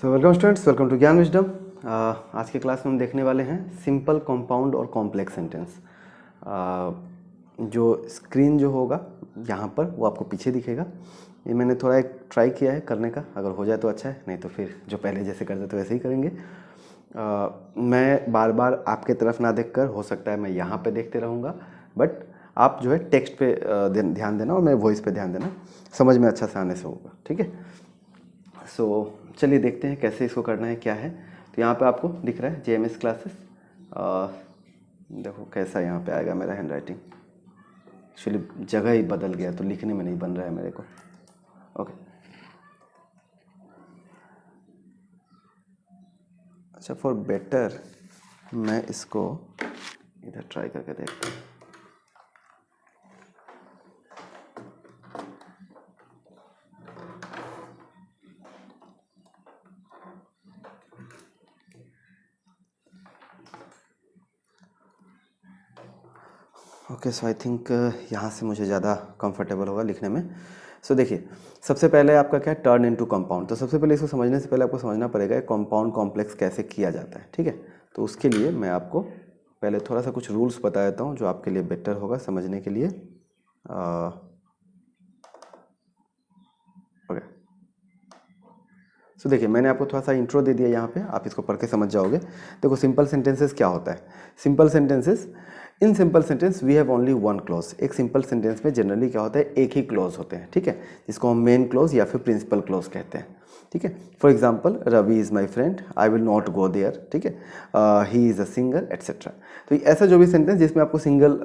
So welcome students, welcome to Gyan wisdom. आज के class में हम देखने वाले हैं सिंपल, कंपाउंड और कॉम्प्लेक्स सेंटेंस। जो स्क्रीन जो होगा यहाँ पर वो आपको पीछे दिखेगा। ये मैंने थोड़ा एक ट्राई किया है करने का, अगर हो जाए तो अच्छा है, नहीं तो फिर जो पहले जैसे करते थे वैसे ही करेंगे। मैं बार बार आपके तरफ ना देखकर, हो सकता है मैं यहाँ पे देखते रहूँगा, बट आप जो है टेक्स्ट पे ध्यान देना और मेरे वॉइस पे ध्यान देना, समझ में अच्छा से आने से होगा, ठीक है। सो चलिए देखते हैं कैसे इसको करना है, क्या है। तो यहाँ पे आपको दिख रहा है JMS क्लासेस। देखो कैसा यहाँ पे आएगा मेरा हैंड राइटिंग। एक्चुअली जगह ही बदल गया तो लिखने में नहीं बन रहा है मेरे को। ओके, अच्छा, फॉर बेटर मैं इसको इधर ट्राई करके देखता हूँ। ओके, सो आई थिंक यहाँ से मुझे ज़्यादा कंफर्टेबल होगा लिखने में। सो देखिए, सबसे पहले आपका क्या है, टर्न इनटू कंपाउंड। तो सबसे पहले इसको समझने से पहले आपको समझना पड़ेगा कंपाउंड कॉम्प्लेक्स कैसे किया जाता है, ठीक है। तो उसके लिए मैं आपको पहले थोड़ा सा कुछ रूल्स बता देता हूँ जो आपके लिए बेटर होगा समझने के लिए। ओके, सो देखिए, मैंने आपको थोड़ा सा इंट्रो दे दिया यहाँ पे, आप इसको पढ़ के समझ जाओगे। देखो, सिंपल सेंटेंसेस क्या होता है। Simple sentences, in simple sentence we have only one clause. एक सिंपल सेंटेंस में जनरली क्या होता है, एक ही क्लॉज होते हैं, ठीक है, जिसको हम मेन क्लॉज या फिर प्रिंसिपल क्लॉज कहते हैं, ठीक है। For example, Ravi is my friend, I will not go there, ठीक है, he is a singer, etcetera. तो ऐसा जो भी सेंटेंस जिसमें आपको सिंगल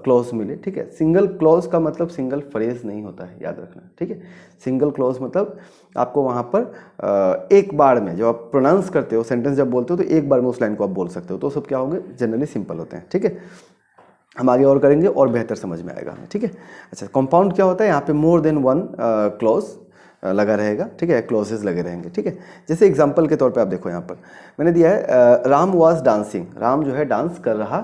क्लॉज मिले, ठीक है। सिंगल क्लॉज का मतलब सिंगल फ्रेज नहीं होता है, याद रखना, ठीक है। सिंगल क्लॉज मतलब आपको वहाँ पर एक बार में जो आप प्रोनाउंस करते हो, सेंटेंस जब बोलते हो तो एक बार में उस लाइन को आप बोल सकते हो। तो सब क्या होंगे, जनरली सिंपल होते हैं, ठीक है। हम आगे और करेंगे और बेहतर समझ में आएगा हमें, ठीक है। अच्छा, कंपाउंड क्या होता है, यहाँ पे मोर देन वन क्लॉज लगा रहेगा, ठीक है, क्लॉजेस लगे रहेंगे, ठीक है। जैसे एग्जांपल के तौर पे आप देखो, यहाँ पर मैंने दिया है राम वाज डांसिंग। राम जो है डांस कर रहा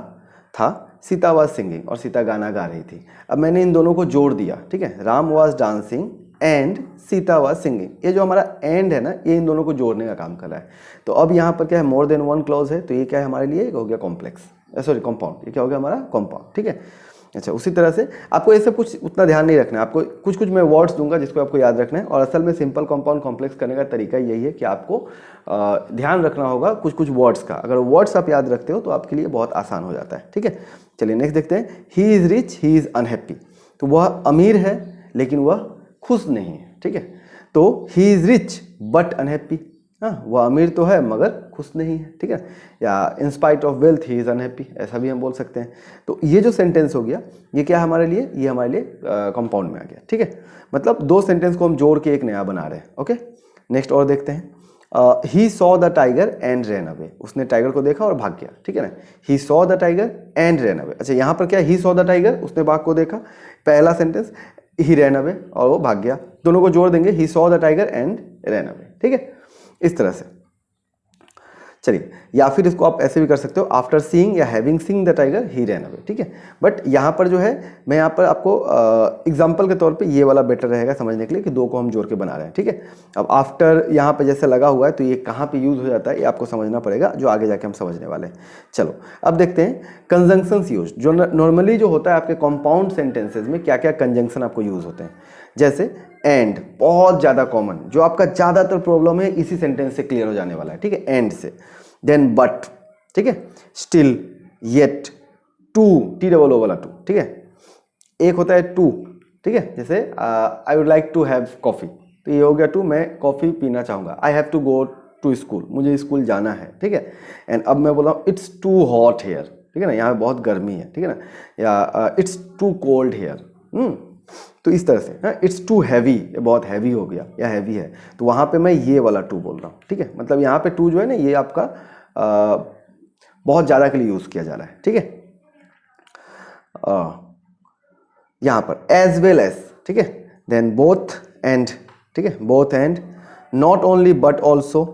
था, सीता वाज सिंगिंग, और सीता गाना गा रही थी। अब मैंने इन दोनों को जोड़ दिया, ठीक है, Ram was dancing and Sita was singing. ये जो हमारा एंड है ना, ये इन दोनों को जोड़ने का काम कर रहा है। तो अब यहाँ पर क्या है, मोर देन वन क्लॉज है, तो ये क्या है हमारे लिए, हो गया कॉम्प्लेक्स, सॉरी कंपाउंड। ये क्या हो गया हमारा, कंपाउंड, ठीक है। अच्छा, उसी तरह से आपको ये सब कुछ उतना ध्यान नहीं रखना है। आपको कुछ कुछ मैं वर्ड्स दूंगा जिसको आपको याद रखना है, और असल में सिंपल, कंपाउंड, कॉम्प्लेक्स करने का तरीका यही है कि आपको ध्यान रखना होगा कुछ कुछ वर्ड्स का। अगर वर्ड्स आप याद रखते हो तो आपके लिए बहुत आसान हो जाता है, ठीक है। चलिए नेक्स्ट देखते हैं। He is rich, he is unhappy. तो वह अमीर है लेकिन वह खुश नहीं है, ठीक है। तो he is rich but unhappy, हाँ, वह अमीर तो है मगर खुश नहीं है, ठीक है। या in spite of wealth he is unhappy, ऐसा भी हम बोल सकते हैं। तो ये जो सेंटेंस हो गया, ये क्या है हमारे लिए, ये हमारे लिए कंपाउंड में आ गया, ठीक है। मतलब दो सेंटेंस को हम जोड़ के एक नया बना रहे हैं। ओके, नेक्स्ट और देखते हैं। He saw the tiger and ran away. उसने टाइगर को देखा और भाग गया, ठीक है ना। He saw the tiger and ran away. अच्छा, यहाँ पर क्या, ही सॉ द टाइगर, उसने बाघ को देखा, पहला सेंटेंस, ही रैन अवे और वो भाग गया। दोनों को जोड़ देंगे, he saw the tiger and ran away, ठीक है, इस तरह से। चलिए, या फिर इसको आप ऐसे भी कर सकते हो, आफ्टर सीइंग या having seeing the tiger he ran away, ठीक है। बट यहाँ पर जो है, मैं यहाँ पर आपको एग्जांपल के तौर पे ये वाला बेटर रहेगा समझने के लिए कि दो को हम जोड़ के बना रहे हैं, ठीक है। अब आफ्टर यहाँ पे जैसे लगा हुआ है तो ये कहाँ पे यूज हो जाता है, ये आपको समझना पड़ेगा, जो आगे जाके हम समझने वाले हैं। चलो अब देखते हैं कंजंक्शंस यूज। जो नॉर्मली जो होता है आपके कंपाउंड सेंटेंसेज में क्या क्या कंजंक्शन आपको यूज होते हैं। जैसे एंड, बहुत ज़्यादा कॉमन, जो आपका ज़्यादातर प्रॉब्लम है इसी सेंटेंस से क्लियर हो जाने वाला है, ठीक है, एंड से। देन बट, ठीक है, still, yet, too, T double O वाला टू, ठीक है। एक होता है टू, ठीक है, जैसे I would like to have coffee, तो ये हो गया टू, मैं कॉफ़ी पीना चाहूँगा। I have to go to school, मुझे स्कूल जाना है, ठीक है। एंड अब मैं बोल रहा हूँ इट्स टू हॉट हेयर, ठीक है ना, यहाँ बहुत गर्मी है, ठीक है ना, या इट्स टू कोल्ड हेयर, तो इस तरह से। हाँ, इट्स टू हैवी, ये बहुत हैवी हो गया या हैवी है, तो वहाँ पे मैं ये वाला टू बोल रहा हूँ, ठीक है। मतलब यहाँ पे टू जो है ना, ये आपका बहुत ज़्यादा के लिए यूज़ किया जा रहा है, ठीक है। यहाँ पर एज वेल एज, ठीक है, देन बोथ एंड, ठीक है, both and, not only but also,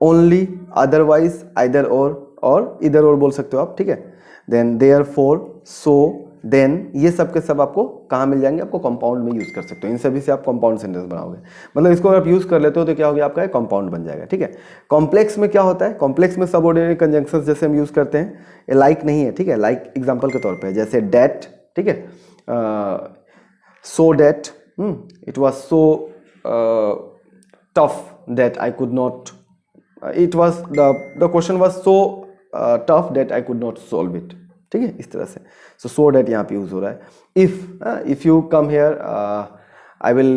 only, otherwise, either और इधर और बोल सकते हो आप, ठीक है। Then therefore, so, then, ये सब के सब आपको कहाँ मिल जाएंगे, आपको कंपाउंड में यूज़ कर सकते हो। इन सभी से आप कंपाउंड सेंटेंस बनाओगे, मतलब इसको अगर आप यूज़ कर लेते हो तो क्या हो गया आपका, कंपाउंड बन जाएगा। ठीक है, कॉम्प्लेक्स में क्या होता है, कॉम्प्लेक्स में सबऑर्डिनेट कंजंक्शंस जैसे हम यूज़ करते हैं, लाइक नहीं है। ठीक है, लाइक एग्जाम्पल के तौर पर जैसे डेट, ठीक है, so that, it was so tough that I could not, it was the question was so tough that I could not solve it। ठीक है, इस तरह से। so that यहाँ पे यूज हो रहा है। if you come here I will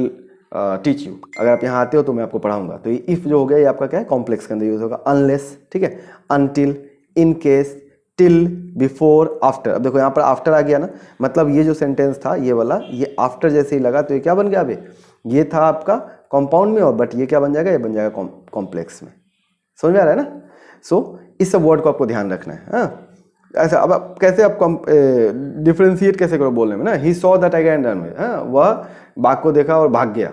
teach you, अगर आप यहाँ आते हो तो मैं आपको पढ़ाऊंगा। तो ये if जो हो गया ये आपका क्या है, कॉम्प्लेक्स के अंदर यूज होगा। unless, ठीक है, until, in case, till, before, after। अब देखो यहाँ पर आफ्टर आ गया ना, मतलब ये जो सेंटेंस था ये वाला, ये आफ्टर जैसे ही लगा तो ये क्या बन गया, अभी ये था आपका कंपाउंड में, और बट ये क्या बन जाएगा, ये बन जाएगा कॉम्प्लेक्स में। समझ में आ रहा है ना। इस सब वर्ड को आपको ध्यान रखना है। हाँ, ऐसा अब आप कैसे आप डिफ्रेंशिएट कैसे करो बोलने में ना, he saw the tiger and run away, हाँ, वह बाघ को देखा और भाग गया,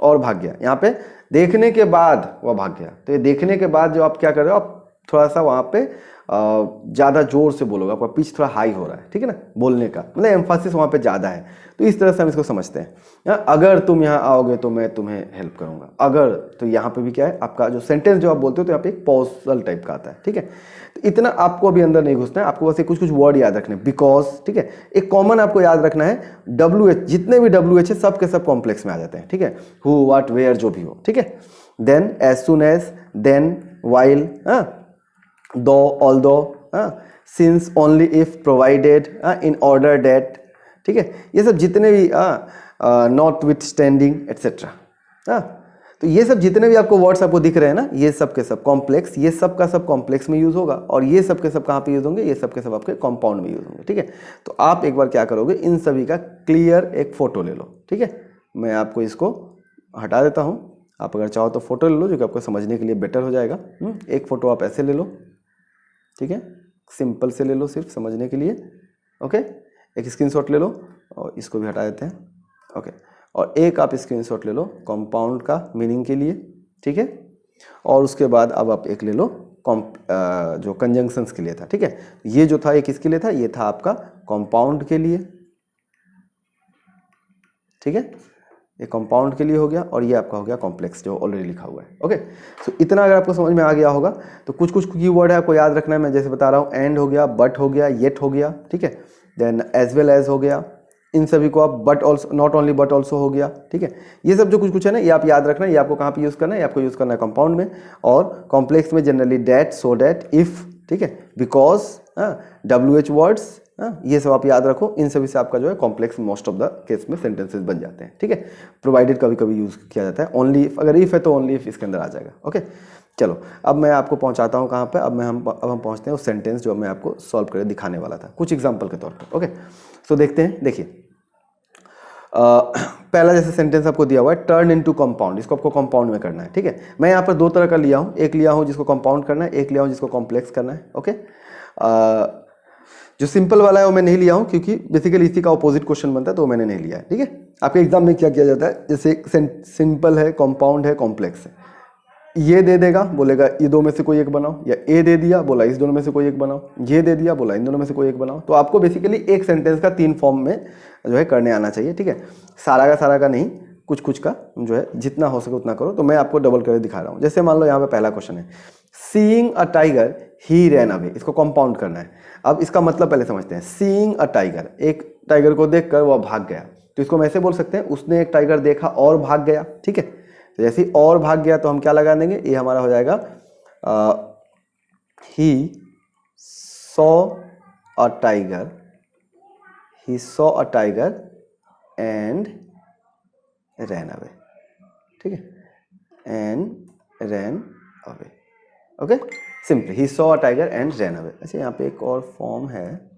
और भाग गया। यहाँ पे देखने के बाद वह भाग गया, तो ये देखने के बाद जो आप क्या कर रहे हो, आप थोड़ा सा वहाँ पे ज़्यादा जोर से बोलोगे, आपका पिच थोड़ा हाई हो रहा है। ठीक है ना, बोलने का मतलब एम्फासिस वहाँ पे ज़्यादा है। तो इस तरह से हम इसको समझते हैं। अगर तुम यहाँ आओगे तो मैं तुम्हें हेल्प करूँगा। अगर, तो यहाँ पे भी क्या है, आपका जो सेंटेंस जो आप बोलते हो तो यहाँ पे एक पॉजल टाइप का आता है। ठीक है, तो इतना आपको अभी अंदर नहीं घुसना है, आपको बस कुछ कुछ वर्ड याद रखने, बिकॉज, ठीक है, एक कॉमन आपको याद रखना है, WH, जितने भी WH है सब के सब कॉम्प्लेक्स में आ जाते हैं। ठीक है, हु, व्हाट, वेयर, जो भी हो। ठीक है, then, as soon as, then, while, though, although, since, only, if, provided, in order that. ठीक है, ये सब जितने भी नॉट विथ स्टैंडिंग एटसेट्रा, तो ये सब जितने भी आपको वर्ड्स आपको दिख रहे हैं ना, ये सब के सब कॉम्प्लेक्स, ये सब का सब कॉम्प्लेक्स में यूज होगा, और ये सब के सब कहाँ पे यूज होंगे, ये सब के सब आपके कंपाउंड में यूज होंगे। ठीक है, तो आप एक बार क्या करोगे, इन सभी का क्लियर एक फोटो ले लो। ठीक है, मैं आपको इसको हटा देता हूँ, आप अगर चाहो तो फोटो ले लो, जो कि आपको समझने के लिए बेटर हो जाएगा। एक फोटो आप ऐसे ले लो, ठीक है, सिंपल से ले लो, सिर्फ समझने के लिए। ओके, एक स्क्रीनशॉट ले लो और इसको भी हटा देते हैं। ओके, और एक आप स्क्रीनशॉट ले लो कंपाउंड का मीनिंग के लिए। ठीक है, और उसके बाद अब आप एक ले लो जो कंजंक्शंस के लिए था। ठीक है, ये जो था ये किसके लिए था, ये था आपका कंपाउंड के लिए। ठीक है, ये कंपाउंड के लिए हो गया, और ये आपका हो गया कॉम्प्लेक्स जो ऑलरेडी लिखा हुआ है। ओके, सो इतना अगर आपको समझ में आ गया होगा तो कुछ कुछ की वर्ड है आपको याद रखना है। मैं जैसे बता रहा हूँ, एंड हो गया, बट हो गया, येट हो गया। ठीक है, देन एज वेल एज हो गया, इन सभी को आप but also, not only but also हो गया। ठीक है, ये सब जो कुछ कुछ है ना, ये आप याद रखना है। ये आपको कहाँ पे यूज़ करना है, ये आपको यूज़ करना है कंपाउंड में, और कॉम्प्लेक्स में generally that, so that, if, ठीक है, बिकॉज, WH वर्ड्स, ये सब आप याद रखो। इन सभी से आपका जो है complex most of the case में सेंटेंसेस बन जाते हैं। ठीक है, प्रोवाइडेड कभी कभी यूज़ किया जाता है, ओनली इफ, अगर इफ है तो ओनली इफ इसके अंदर आ जाएगा। ओके, चलो अब मैं आपको पहुंचाता हूं कहाँ पे, अब हम पहुंचते हैं उस सेंटेंस जो मैं आपको सॉल्व करके दिखाने वाला था, कुछ एग्जाम्पल के तौर पर। ओके, सो देखते हैं। देखिए, पहला जैसे सेंटेंस आपको दिया हुआ है, टर्न इनटू कंपाउंड, इसको आपको कंपाउंड में करना है। ठीक है, मैं यहाँ पर दो तरह का लिया हूँ, एक लिया हूँ जिसको कंपाउंड करना है, एक लिया हूँ जिसको कॉम्प्लेक्स करना है। ओके, जो सिंपल वाला है वो मैं नहीं लिया हूँ, क्योंकि बेसिकली इसी का अपोजिट क्वेश्चन बनता है, तो वो मैंने नहीं लिया है। ठीक है, आपके एग्जाम में क्या किया जाता है, जैसे सिंपल है, कंपाउंड है, कॉम्प्लेक्स है, ये दे देगा, बोलेगा ये दो में से कोई एक बनाओ, या ए दे दिया, बोला इस दोनों में से कोई एक बनाओ, ये दे दिया, बोला इन दोनों में से कोई एक बनाओ। तो आपको बेसिकली एक सेंटेंस का 3 फॉर्म में जो है करने आना चाहिए। ठीक है, सारा का नहीं, कुछ कुछ का जो है जितना हो सके उतना करो। तो मैं आपको डबल करके दिखा रहा हूँ। जैसे मान लो यहाँ पे पहला क्वेश्चन है, seeing a tiger he ran away, इसको कंपाउंड करना है। अब इसका मतलब पहले समझते हैं। सीइंग अ टाइगर, एक टाइगर को देखकर वह भाग गया, तो इसको हम ऐसे बोल सकते हैं, उसने एक टाइगर देखा और भाग गया। ठीक है, तो जैसे और भाग गया तो हम क्या लगा देंगे, ये हमारा हो जाएगा he saw a tiger, he saw a tiger and ran away. ठीक है, and ran away. Okay, simply he saw a tiger and ran away. अच्छा, यहाँ पे एक और फॉर्म है,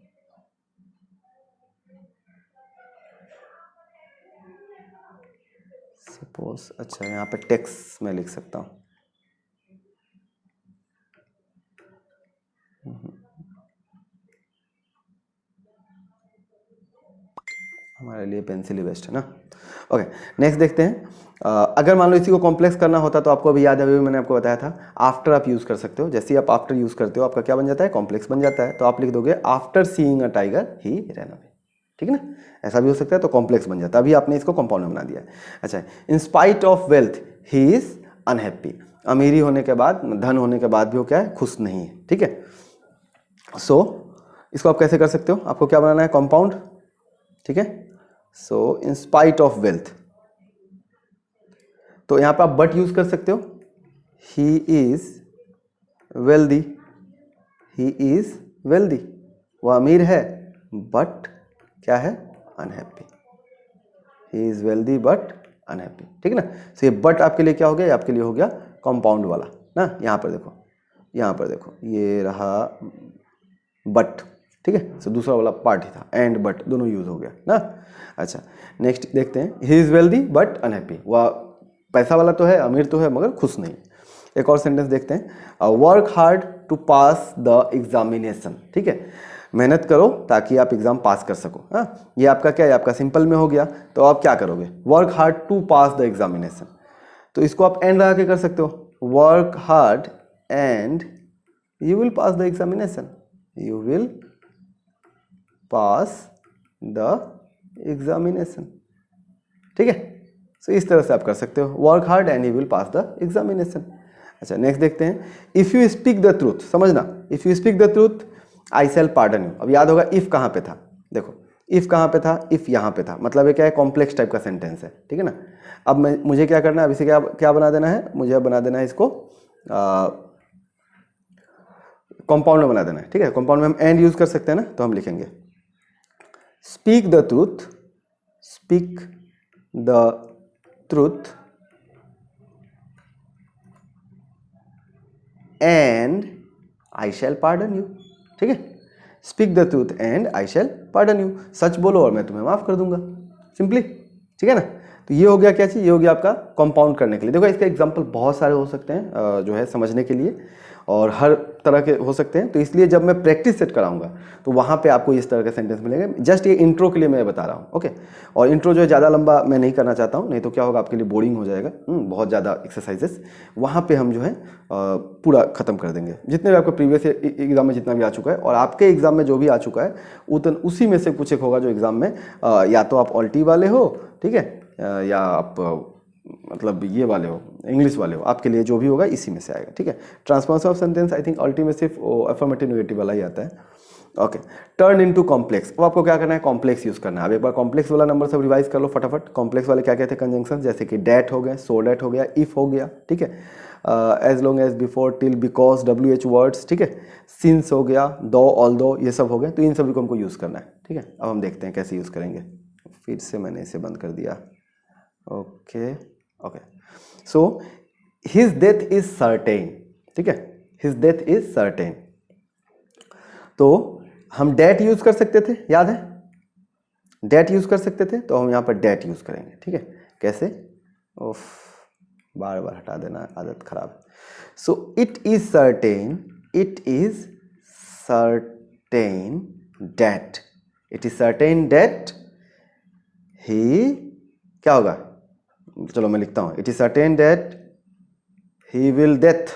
सपोज, अच्छा यहाँ पे टेक्स्ट में लिख सकता हूँ। हमारे लिए पेंसिल ही बेस्ट है ना। ओके, नेक्स्ट देखते हैं। अगर मान लो इसी को कॉम्प्लेक्स करना होता तो आपको अभी याद है, अभी मैंने आपको बताया था आफ्टर आप यूज़ कर सकते हो। जैसे ही आप आफ्टर यूज़ करते हो आपका क्या बन जाता है, कॉम्प्लेक्स बन जाता है। तो आप लिख दोगे after seeing a tiger he ran away, ठीक है ना, ऐसा भी हो सकता है, तो कॉम्प्लेक्स बन जाता है। अभी आपने इसको कंपाउंड में बना दिया है। अच्छा, in spite of wealth he is unhappy, अमीरी होने के बाद, धन होने के बाद भी वो क्या है, खुश नहीं है, ठीक है। सो इसको आप कैसे कर सकते हो, आपको क्या बनाना है, कंपाउंड, ठीक है। सो इन स्पाइट ऑफ वेल्थ, तो यहां पे आप बट यूज कर सकते हो, he is wealthy, he is wealthy, वह अमीर है बट क्या है, unhappy, he is wealthy but unhappy, ठीक है ना। तो ये बट आपके लिए क्या हो गया, आपके लिए हो गया कंपाउंड वाला ना। यहाँ पर देखो, यहाँ पर देखो, ये रहा बट, ठीक है। सो दूसरा वाला पार्ट ही था, एंड बट दोनों यूज हो गया ना। अच्छा, नेक्स्ट देखते हैं, he is wealthy but unhappy, वह पैसा वाला तो है, अमीर तो है, मगर खुश नहीं। एक और सेंटेंस देखते हैं, work hard to pass the examination, ठीक है, मेहनत करो ताकि आप एग्जाम पास कर सको। हाँ, ये आपका क्या है, आपका सिंपल में हो गया। तो आप क्या करोगे, work hard to pass the examination, तो इसको आप एंड लगा के कर सकते हो, work hard and you will pass the examination, you will pass the examination, ठीक है। सो इस तरह से आप कर सकते हो, work hard and you will pass the examination. अच्छा, नेक्स्ट देखते हैं, if you speak the truth, समझना, if you speak the truth I shall pardon you. अब याद होगा इफ कहाँ पे था, देखो इफ कहाँ पे था, इफ यहाँ पे था, मतलब ये क्या है, कॉम्प्लेक्स टाइप का सेंटेंस है, ठीक है ना। अब मुझे क्या करना है, अभी से क्या क्या बना देना है, मुझे अब बना देना है इसको कंपाउंड में बना देना है, ठीक है। कंपाउंड में हम एंड यूज कर सकते हैं ना, तो हम लिखेंगे speak the truth, speak the truth and I shall pardon you, ठीक है। Speak the truth and I shall pardon you, सच बोलो और मैं तुम्हें माफ कर दूंगा, सिंपली, ठीक है ना। तो ये हो गया क्या चीज़, ये हो गया आपका कंपाउंड करने के लिए। देखो इसके एग्जांपल बहुत सारे हो सकते हैं जो है समझने के लिए, और हर तरह के हो सकते हैं। तो इसलिए जब मैं प्रैक्टिस सेट कराऊंगा तो वहाँ पे आपको इस तरह के सेंटेंस मिलेंगे। जस्ट ये इंट्रो के लिए मैं बता रहा हूँ, ओके। और इंट्रो जो है ज़्यादा लंबा मैं नहीं करना चाहता हूँ, नहीं तो क्या होगा, आपके लिए बोरिंग हो जाएगा, बहुत ज़्यादा एक्सरसाइजेस। वहाँ पे हम जो है पूरा ख़त्म कर देंगे, जितने भी आपके प्रीवियस एग्जाम में जितना भी आ चुका है, और आपके एग्जाम में जो भी आ चुका है उसी में से कुछ एक होगा जो एग्ज़ाम में या तो आप ऑल्टी वाले हो, ठीक है, या आप मतलब ये वाले हो, इंग्लिश वाले हो, आपके लिए जो भी होगा इसी में से आएगा, ठीक है। Transformation of sentence I think अल्टी में सिर्फ अफर्मेटिव नेगेटिव वाला ही आता है, ओके। टर्न इनटू कॉम्प्लेक्स, अब आपको क्या करना है, कॉम्प्लेक्स यूज करना है। अब एक बार कॉम्प्लेक्स वाला नंबर सब रिवाइज कर लो फटाफट। कॉम्प्लेक्स वाले क्या कहते हैं, कंजंक्शन, जैसे कि डैट हो गए, सो डैट हो गया, इफ हो गया, ठीक है, as long as, before, till, because, WH words, ठीक है, सिंस हो गया, दो, ऑल दो, ये सब हो गए। तो इन सभी को हमको यूज़ करना है, ठीक है। अब हम देखते हैं कैसे यूज़ करेंगे। फिर से मैंने इसे बंद कर दिया, okay okay. So his death is certain, ठीक है, हिज डेथ इज सर्टेन। तो हम डेट यूज कर सकते थे, याद है, डेट यूज कर सकते थे, तो हम यहां पर डेट यूज करेंगे, ठीक है। कैसे, ओफ, बार बार हटा देना, आदत खराब है। So it is certain, it is certain that, it is certain that he, क्या होगा, चलो मैं लिखता हूं, it is certain that he will death.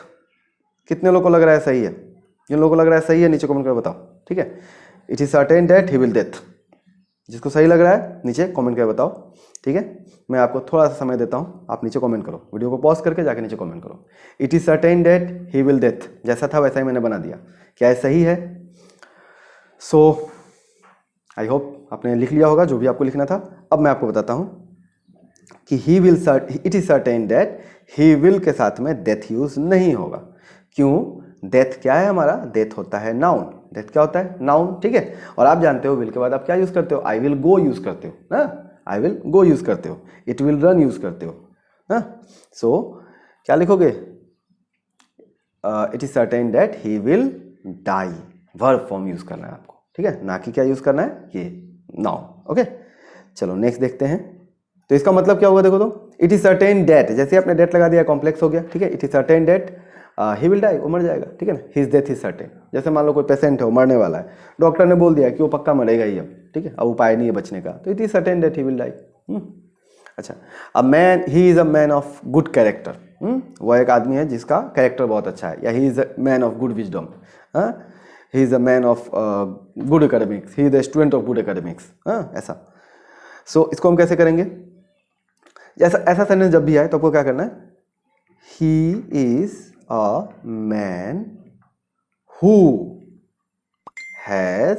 कितने लोगों को लग रहा है सही है, जिन लोगों को लग रहा है सही है नीचे कमेंट करके बताओ, ठीक है। It is certain that he will death, जिसको सही लग रहा है नीचे कमेंट करके बताओ, ठीक है। मैं आपको थोड़ा सा समय देता हूं, आप नीचे कमेंट करो, वीडियो को पॉज करके जाके नीचे कमेंट करो। It is certain that he will death, जैसा था वैसा ही मैंने बना दिया, क्या ये सही है। सो आई होप आपने लिख लिया होगा जो भी आपको लिखना था। अब मैं आपको बताता हूं कि he will, it is certain that, he will के साथ में डेथ यूज नहीं होगा। क्यों, डेथ क्या है हमारा, डेथ होता है नाउन, डेथ क्या होता है, नाउन, ठीक है। और आप जानते हो विल के बाद आप क्या यूज करते हो, आई विल गो यूज करते हो ना, आई विल गो यूज करते हो, इट विल रन यूज करते हो ना। सो क्या लिखोगे, it is certain that he will die, verb form use करना है आपको, ठीक है, ना कि क्या यूज करना है, ये नाउन, ओके। चलो नेक्स्ट देखते हैं। तो इसका मतलब क्या होगा, देखो तो, इट इज सर्टेन डेट, जैसे आपने डेट लगा दिया कॉम्प्लेक्स हो गया, ठीक है। It is certain that he will die, वो मर जाएगा, ठीक है ना, हिज डेथ इज सर्टेन, जैसे मान लो कोई पेशेंट है, वो मरने वाला है, डॉक्टर ने बोल दिया कि वो पक्का मरेगा ही अब, ठीक है, अब उपाय नहीं है बचने का, तो it is certain that he will die. अच्छा, a man, he is a man of good character, वो एक आदमी है जिसका कैरेक्टर बहुत अच्छा है, या ही is a man of good wisdom, he is a man of good academics, he is a student of good academics, ऐसा। सो इसको हम कैसे करेंगे? ऐसा ऐसा सेंटेंस जब भी आए तो आपको क्या करना है? ही is a man who has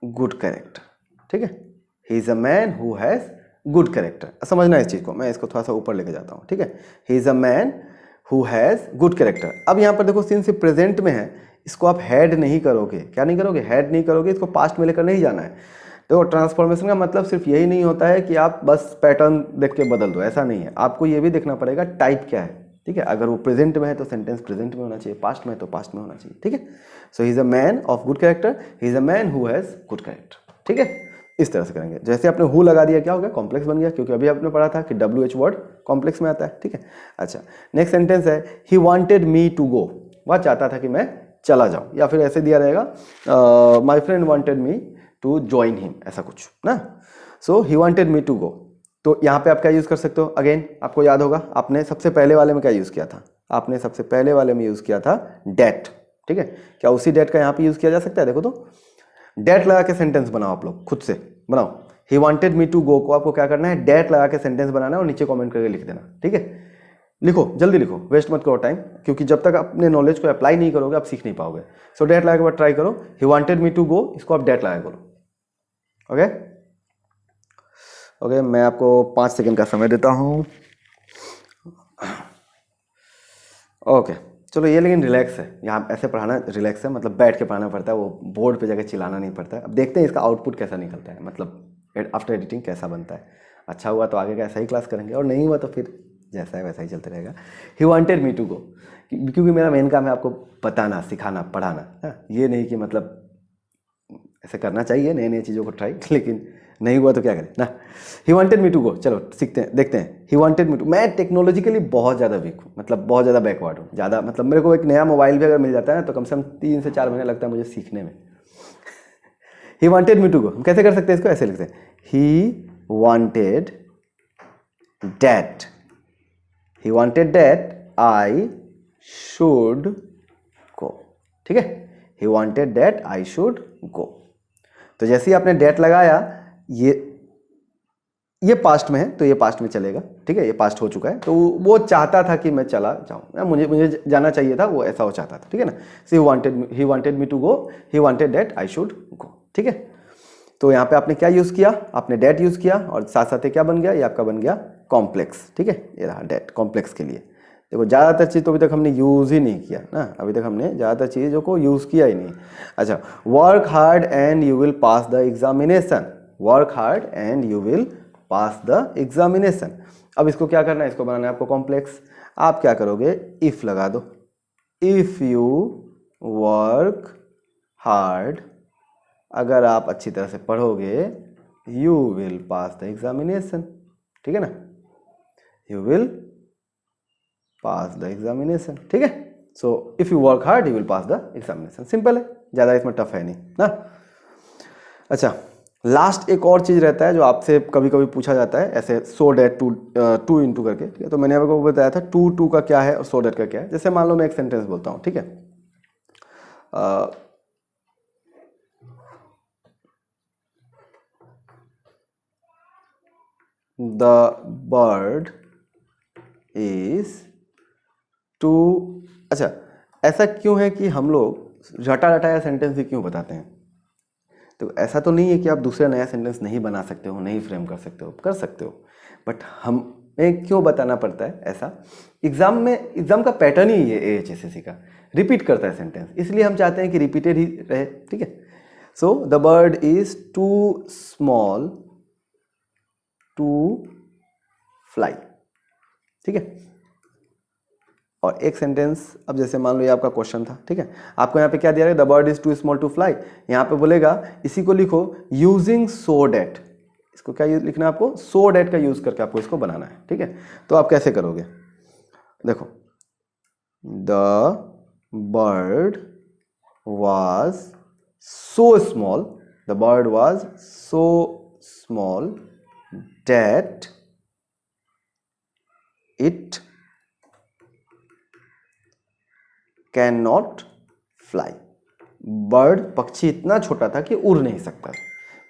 good character, ठीक है, ही is a man who has good character. समझना है इस चीज को, मैं इसको थोड़ा सा ऊपर लेके जाता हूँ, ठीक है। ही is a man who has good character. अब यहाँ पर देखो सिंस ये प्रेजेंट में है, इसको आप हैड नहीं करोगे, क्या नहीं करोगे? हैड नहीं करोगे, इसको पास्ट में लेकर नहीं जाना है। देखो ट्रांसफॉर्मेशन का मतलब सिर्फ यही नहीं होता है कि आप बस पैटर्न देख के बदल दो, ऐसा नहीं है, आपको ये भी देखना पड़ेगा टाइप क्या है, ठीक है। अगर वो प्रेजेंट में है तो सेंटेंस प्रेजेंट में होना चाहिए, पास्ट में है तो पास्ट में होना चाहिए, ठीक है। So he is a man of good character, he is a man who has good character, ठीक है। इस तरह से करेंगे। जैसे आपने हु लगा दिया, क्या हो गया? कॉम्प्लेक्स बन गया, क्योंकि अभी आपने पढ़ा था कि WH वर्ड कॉम्प्लेक्स में आता है, ठीक है। अच्छा, नेक्स्ट सेंटेंस है ही वांटेड मी टू गो, वह चाहता था कि मैं चला जाऊं, या फिर ऐसे दिया रहेगा my friend wanted me to join him, ऐसा कुछ ना। So he wanted me to गो, तो यहाँ पे आप क्या यूज कर सकते हो? अगेन आपको याद होगा, आपने सबसे पहले वाले में क्या यूज किया था? आपने सबसे पहले वाले में यूज किया था डेट, ठीक है। क्या उसी डेट का यहाँ पे यूज किया जा सकता है? देखो तो, डेट लगा के सेंटेंस बनाओ, आप लोग खुद से बनाओ। ही वांटेड मी टू गो को आपको क्या करना है? डेट लगा के सेंटेंस बनाना है और नीचे कमेंट करके लिख देना, ठीक है। लिखो, जल्दी लिखो, वेस्ट मत करो टाइम, क्योंकि जब तक अपने नॉलेज को अप्लाई नहीं करोगे आप सीख नहीं पाओगे। सो डेट लगा के बाद ट्राई करो, ही वांटेड मी टू गो, इसको आप डेट लगा करो। ओके ओके, मैं आपको 5 सेकंड का समय देता हूँ। ओके चलो, ये लेकिन रिलैक्स है, यहाँ ऐसे पढ़ाना रिलैक्स है, मतलब बैठ के पढ़ाना पड़ता है, वो बोर्ड पे जाकर चिल्लाना नहीं पड़ता है। अब देखते हैं इसका आउटपुट कैसा निकलता है, मतलब आफ्टर एडिटिंग कैसा बनता है। अच्छा हुआ तो आगे का ऐसा ही क्लास करेंगे, और नहीं हुआ तो फिर जैसा है वैसा ही चलते रहेगा। ही वांटेड मी टू गो, क्योंकि मेरा मेन काम है आपको बताना, सिखाना, पढ़ाना, ये नहीं कि मतलब ऐसे करना चाहिए नई नई चीज़ों को ट्राई, लेकिन नहीं हुआ तो क्या करें ना। ही वांटेड मी टू गो, चलो सीखते हैं, देखते हैं। ही वांटेड मी टू, मैं टेक्नोलॉजिकली बहुत ज़्यादा वीक हूँ, मतलब बहुत ज़्यादा बैकवर्ड हूँ, ज़्यादा मतलब मेरे को एक नया मोबाइल भी अगर मिल जाता है तो कम से कम 3 से 4 महीने लगता है मुझे सीखने में। ही वांटेड मी टू गो, हम कैसे कर सकते हैं इसको? ऐसे लिखते हैं, ही wanted that, he wanted that I should go, ठीक है। ही वांटेड दैट आई शुड गो, तो जैसे ही आपने डेट लगाया, ये पास्ट में है तो ये पास्ट में चलेगा, ठीक है, ये पास्ट हो चुका है, तो वो चाहता था कि मैं चला जाऊं, मुझे जाना चाहिए था, वो ऐसा वो चाहता था, ठीक है ना। So he wanted me to go, he wanted that I should go, ठीक है। तो यहाँ पे आपने क्या यूज किया? आपने डेट यूज किया, और साथ साथ क्या बन गया? ये आपका बन गया कॉम्प्लेक्स, ठीक है, ये रहा डेट कॉम्प्लेक्स के लिए। देखो ज़्यादातर चीज़ तो अभी तक हमने यूज़ ही नहीं किया ना, अभी तक हमने ज़्यादातर चीज़ों को यूज़ किया ही नहीं। अच्छा, work hard and you will pass the examination, work hard and you will pass the examination. अब इसको क्या करना है? इसको बनाना है आपको कॉम्प्लेक्स। आप क्या करोगे? इफ लगा दो, इफ यू वर्क हार्ड, अगर आप अच्छी तरह से पढ़ोगे, you will pass the examination, ठीक है ना, you will pass the examination, ठीक है। So if you work hard you will pass the examination, simple है, ज़्यादा इसमें टफ है नहीं ना। अच्छा, लास्ट एक और चीज़ रहता है जो आपसे कभी कभी पूछा जाता है, ऐसे सो डेट टू इंटू करके, ठीक है। तो मैंने आपको बताया था टू का क्या है और सो डेट का क्या है। जैसे मान लो मैं एक सेंटेंस बोलता हूँ, ठीक है, द बर्ड इज टू। अच्छा, ऐसा क्यों है कि हम लोग रटा रटाया सेंटेंस ही क्यों बताते हैं? तो ऐसा तो नहीं है कि आप दूसरा नया सेंटेंस नहीं बना सकते हो, नहीं फ्रेम कर सकते हो, कर सकते हो, बट हमें क्यों बताना पड़ता है ऐसा? एग्जाम का पैटर्न ही है AHSSC का, रिपीट करता है सेंटेंस, इसलिए हम चाहते हैं कि रिपीटेड ही रहे, ठीक है। So the bird is too small to fly, ठीक है। और एक सेंटेंस, अब जैसे मान लो ये आपका क्वेश्चन था, ठीक है, आपको यहाँ पे क्या दिया है? The bird is too small to fly. यहाँ पे बोलेगा इसी को लिखो यूजिंग सो डेट, इसको क्या लिखना है आपको? सो डेट का यूज करके आपको इसको बनाना है, ठीक है। तो आप कैसे करोगे? देखो, the bird was so small, the bird was so small that it cannot fly. Bird, पक्षी इतना छोटा था कि उड़ नहीं सकता।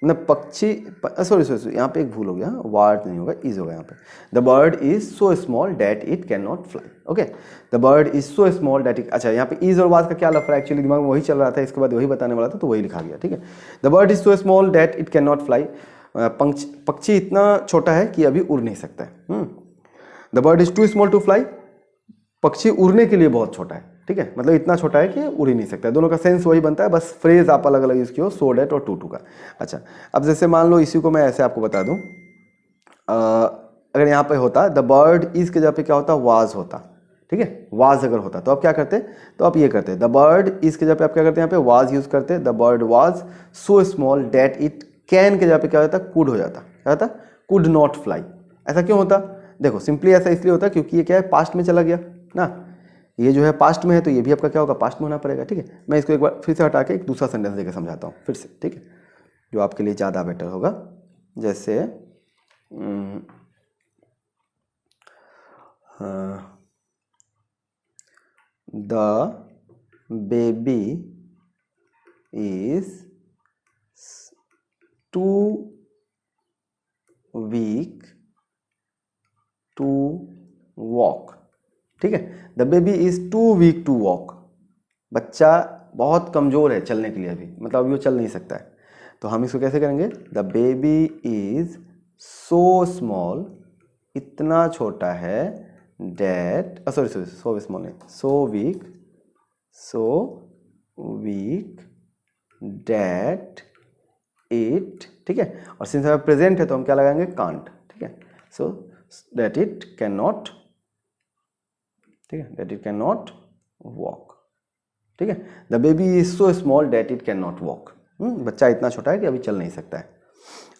मतलब पक्षी, सॉरी यहाँ पे एक भूल हो गया, वार्ड नहीं होगा, इज होगा यहाँ पे। The bird is so small that it can not fly. Okay, the bird is so small that it, अच्छा यहाँ पे इज और वाज का क्या लफड़ा, एक्चुअली दिमाग में वही चल रहा था, इसके बाद वही बताने वाला था तो वही लिखा गया, ठीक है। The bird is so small that it can not fly, पक्षी इतना छोटा है कि अभी उड़ नहीं सकता है। The bird is too small to fly, पक्षी उड़ने के लिए बहुत छोटा है, ठीक है, मतलब इतना छोटा है कि उड़ ही नहीं सकता। दोनों का सेंस वही बनता है, बस फ्रेज आप अलग अलग यूज किए हो, सो डैट और टू का। अच्छा, अब जैसे मान लो इसी को मैं ऐसे आपको बता दूं, अगर यहाँ पे होता द बर्ड इज के जगह पे क्या होता, वाज होता, ठीक है, वाज अगर होता तो आप क्या करते, तो आप ये करते द बर्ड इज के जगह पे आप क्या करते हैं, यहाँ पे वाज यूज करते, the bird was so small that it can के जगह पे क्या होता, कुड हो जाता, क्या होता, कुड नॉट फ्लाई। ऐसा क्यों होता, देखो सिंपली ऐसा इसलिए होता क्योंकि ये क्या है, पास्ट में चला गया ना, ये जो है पास्ट में है, तो ये भी आपका क्या होगा, पास्ट में होना पड़ेगा, ठीक है। मैं इसको एक बार फिर से हटा के एक दूसरा सेंटेंस देकर समझाता हूँ फिर से, ठीक है, जो आपके लिए ज़्यादा बेटर होगा। जैसे the baby is too weak to walk, ठीक है, the baby is too weak to walk, बच्चा बहुत कमज़ोर है चलने के लिए अभी, मतलब अभी वो चल नहीं सकता है। तो हम इसको कैसे करेंगे, the baby is so small, इतना छोटा है, डैट सॉरी सो स्मॉल नहीं, सो वीक डैट इट, ठीक है, और सिंस हमें प्रेजेंट है तो हम क्या लगाएंगे, कांट, ठीक है, so that it can not, ठीक है, that it can not walk, ठीक है, the baby is so small that it can not walk, बच्चा इतना छोटा है कि अभी चल नहीं सकता है।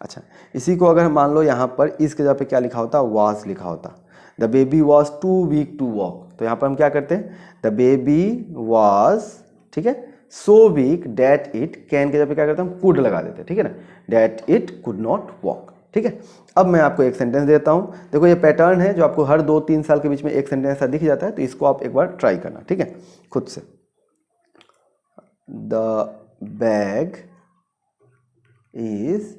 अच्छा, इसी को अगर मान लो यहाँ पर इस के जगह पे क्या लिखा होता, वाज लिखा होता, the baby was too weak to walk, तो यहाँ पर हम क्या करते हैं, द बेबी वाज, ठीक है, so weak that it can के जगह पे क्या करते हैं, हम कुड लगा देते हैं, ठीक है ना, that it could not walk, ठीक है। अब मैं आपको एक सेंटेंस देता हूँ, देखो ये पैटर्न है जो आपको हर 2-3 साल के बीच में एक सेंटेंस ऐसा दिख जाता है, तो इसको आप एक बार ट्राई करना, ठीक है, खुद से। The bag is